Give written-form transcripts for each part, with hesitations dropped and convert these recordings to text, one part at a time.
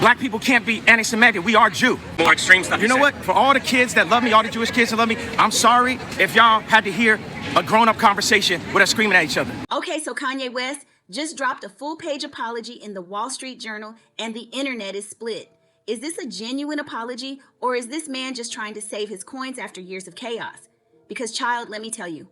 Black people can't be anti-Semitic. We are Jew. More extreme stuff. You know what? For all the kids that love me, all the Jewish kids that love me, I'm sorry if y'all had to hear a grown-up conversation with us screaming at each other. Okay, so Kanye West just dropped a full-page apology in the Wall Street Journal, and the internet is split. Is this a genuine apology, or is this man just trying to save his coins after years of chaos? Because, child, let me tell you,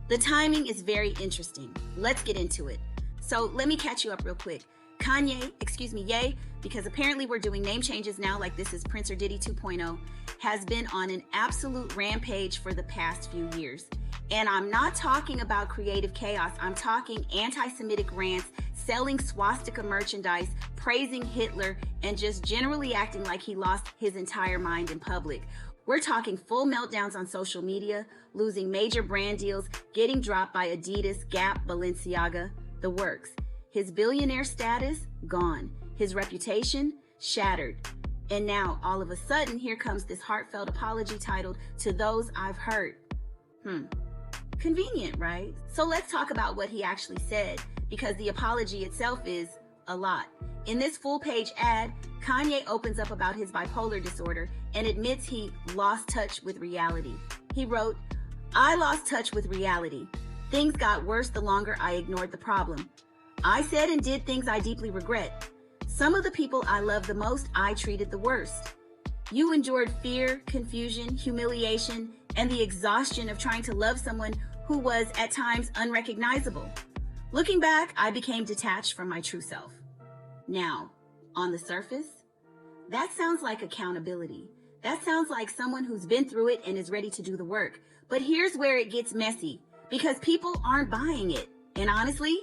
the timing is very interesting. Let's get into it. So let me catch you up real quick. Ye, because apparently we're doing name changes now like this is Prince or Diddy 2.0, has been on an absolute rampage for the past few years. And I'm not talking about creative chaos. I'm talking anti-Semitic rants, selling swastika merchandise, praising Hitler, and just generally acting like he lost his entire mind in public. We're talking full meltdowns on social media, losing major brand deals, getting dropped by Adidas, Gap, Balenciaga, the works. His billionaire status, gone. His reputation, shattered. And now, all of a sudden, here comes this heartfelt apology titled, "To Those I've Hurt." Convenient, right? So let's talk about what he actually said, because the apology itself is a lot. In this full-page ad, Kanye opens up about his bipolar disorder and admits he lost touch with reality. He wrote, "I lost touch with reality. Things got worse the longer I ignored the problem. I said and did things I deeply regret. Some of the people I love the most, I treated the worst. You endured fear, confusion, humiliation, and the exhaustion of trying to love someone who was at times unrecognizable. Looking back, I became detached from my true self." Now, on the surface, that sounds like accountability. That sounds like someone who's been through it and is ready to do the work. But here's where it gets messy, because people aren't buying it. And honestly,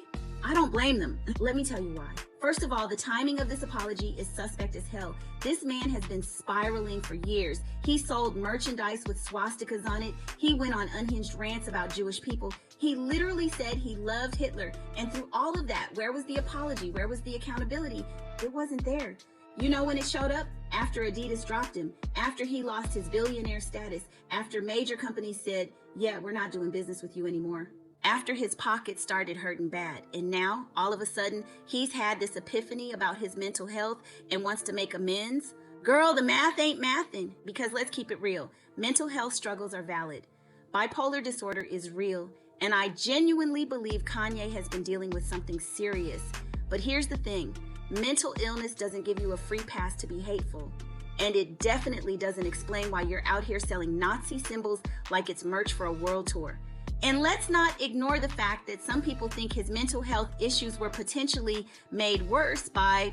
I don't blame them. Let me tell you why. First of all, the timing of this apology is suspect as hell. This man has been spiraling for years. He sold merchandise with swastikas on it. He went on unhinged rants about Jewish people. He literally said he loved Hitler. And through all of that, where was the apology? Where was the accountability? It wasn't there. You know when it showed up? After Adidas dropped him, after he lost his billionaire status, after major companies said, "Yeah, we're not doing business with you anymore." After his pockets started hurting bad. And now, all of a sudden, he's had this epiphany about his mental health and wants to make amends. Girl, the math ain't mathing, because let's keep it real. Mental health struggles are valid. Bipolar disorder is real, and I genuinely believe Kanye has been dealing with something serious. But here's the thing. Mental illness doesn't give you a free pass to be hateful. And it definitely doesn't explain why you're out here selling Nazi symbols like it's merch for a world tour. And let's not ignore the fact that some people think his mental health issues were potentially made worse by,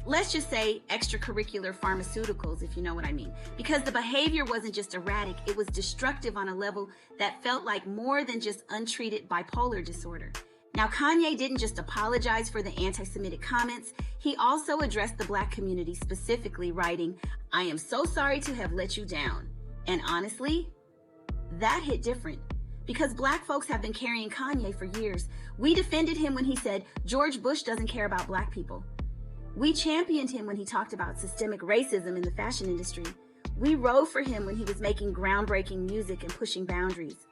let's just say, extracurricular pharmaceuticals, if you know what I mean. Because the behavior wasn't just erratic, it was destructive on a level that felt like more than just untreated bipolar disorder. Now, Kanye didn't just apologize for the anti-Semitic comments, he also addressed the Black community specifically, writing, "I am so sorry to have let you down." And honestly, that hit different. Because Black folks have been carrying Kanye for years. We defended him when he said George Bush doesn't care about Black people. We championed him when he talked about systemic racism in the fashion industry. We rode for him when he was making groundbreaking music and pushing boundaries.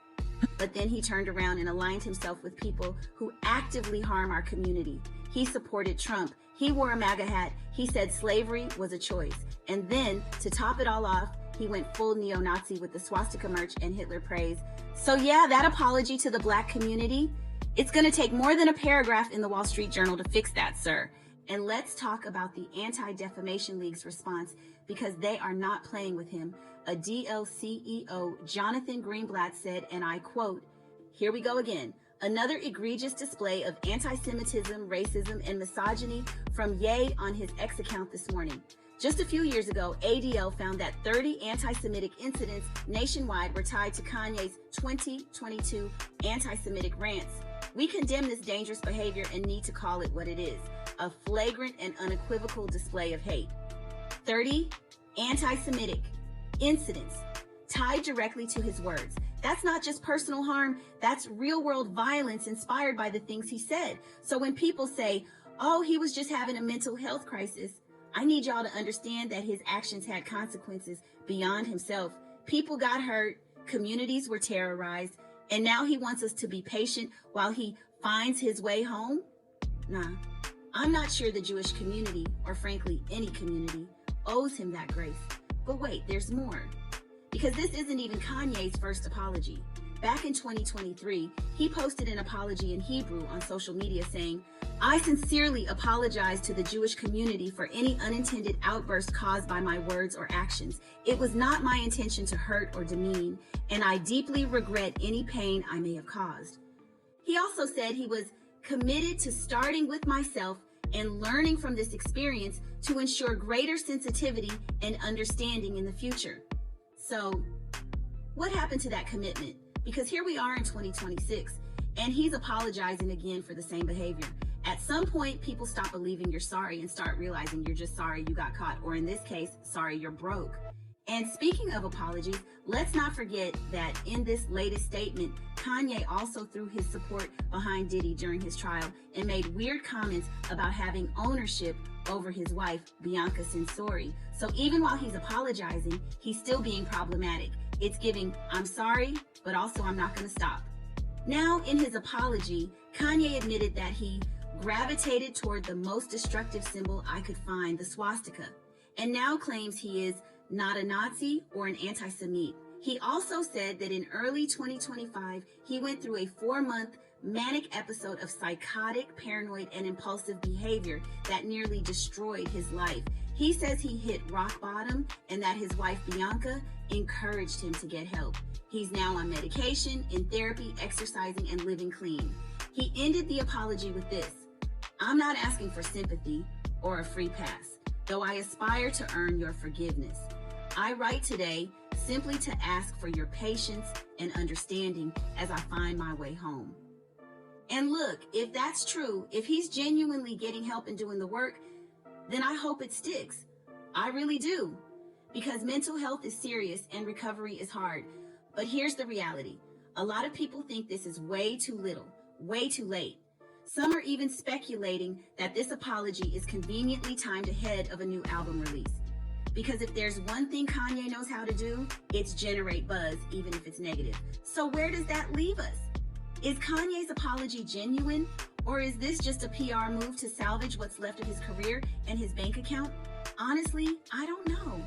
But then he turned around and aligned himself with people who actively harm our community. He supported Trump. He wore a MAGA hat. He said slavery was a choice. And then, to top it all off, he went full neo-Nazi with the swastika merch and Hitler praise. So yeah, that apology to the Black community, it's going to take more than a paragraph in the Wall Street Journal to fix that, sir. And let's talk about the Anti-Defamation League's response, because they are not playing with him. A DLCEO, Jonathan Greenblatt, said, and I quote, "Here we go again. Another egregious display of anti-Semitism, racism, and misogyny from Ye on his X account this morning. Just a few years ago, ADL found that 30 anti-Semitic incidents nationwide were tied to Kanye's 2022 anti-Semitic rants. We condemn this dangerous behavior and need to call it what it is, a flagrant and unequivocal display of hate. 30 anti-Semitic incidents tied directly to his words. That's not just personal harm, that's real-world violence inspired by the things he said. So when people say, oh, he was just having a mental health crisis, I need y'all to understand that his actions had consequences beyond himself. People got hurt, communities were terrorized, and now he wants us to be patient while he finds his way home? Nah, I'm not sure the Jewish community, or frankly any community, owes him that grace. But wait, there's more. Because this isn't even Kanye's first apology. Back in 2023, he posted an apology in Hebrew on social media saying, "I sincerely apologize to the Jewish community for any unintended outburst caused by my words or actions. It was not my intention to hurt or demean, and I deeply regret any pain I may have caused." He also said he was committed to starting with myself and learning from this experience to ensure greater sensitivity and understanding in the future. So, what happened to that commitment? Because here we are in 2026, and he's apologizing again for the same behavior. At some point, people stop believing you're sorry and start realizing you're just sorry you got caught, or in this case, sorry you're broke. And speaking of apologies, let's not forget that in this latest statement, Kanye also threw his support behind Diddy during his trial and made weird comments about having ownership over his wife, Bianca Censori. So even while he's apologizing, he's still being problematic. It's giving, I'm sorry, but also I'm not going to stop. Now, in his apology, Kanye admitted that he gravitated toward the most destructive symbol I could find, the swastika, and now claims he is not a Nazi or an anti-Semite. He also said that in early 2025, he went through a 4-month manic episode of psychotic, paranoid, and impulsive behavior that nearly destroyed his life. He says he hit rock bottom and that his wife, Bianca, encouraged him to get help. He's now on medication, in therapy, exercising, and living clean. He ended the apology with this: "I'm not asking for sympathy or a free pass, though I aspire to earn your forgiveness. I write today simply to ask for your patience and understanding as I find my way home." And look, if that's true, if he's genuinely getting help and doing the work, then I hope it sticks. I really do. Because mental health is serious and recovery is hard. But here's the reality. A lot of people think this is way too little, way too late. Some are even speculating that this apology is conveniently timed ahead of a new album release. Because if there's one thing Kanye knows how to do, it's generate buzz, even if it's negative. So where does that leave us? Is Kanye's apology genuine, or is this just a PR move to salvage what's left of his career and his bank account? Honestly, I don't know.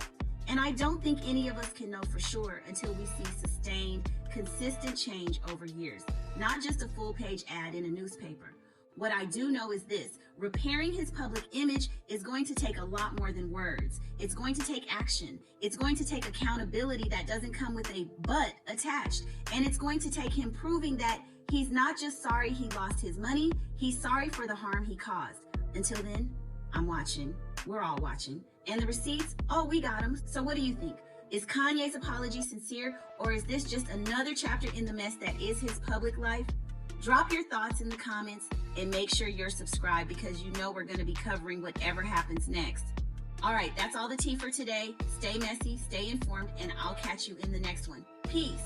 And I don't think any of us can know for sure until we see sustained, consistent change over years, not just a full-page ad in a newspaper. What I do know is this: repairing his public image is going to take a lot more than words. It's going to take action. It's going to take accountability that doesn't come with a but attached. And it's going to take him proving that he's not just sorry he lost his money, he's sorry for the harm he caused. Until then, I'm watching. We're all watching. And the receipts? Oh, we got them. So what do you think? Is Kanye's apology sincere, or is this just another chapter in the mess that is his public life? Drop your thoughts in the comments and make sure you're subscribed, because you know we're going to be covering whatever happens next. All right, that's all the tea for today. Stay messy, stay informed, and I'll catch you in the next one. Peace.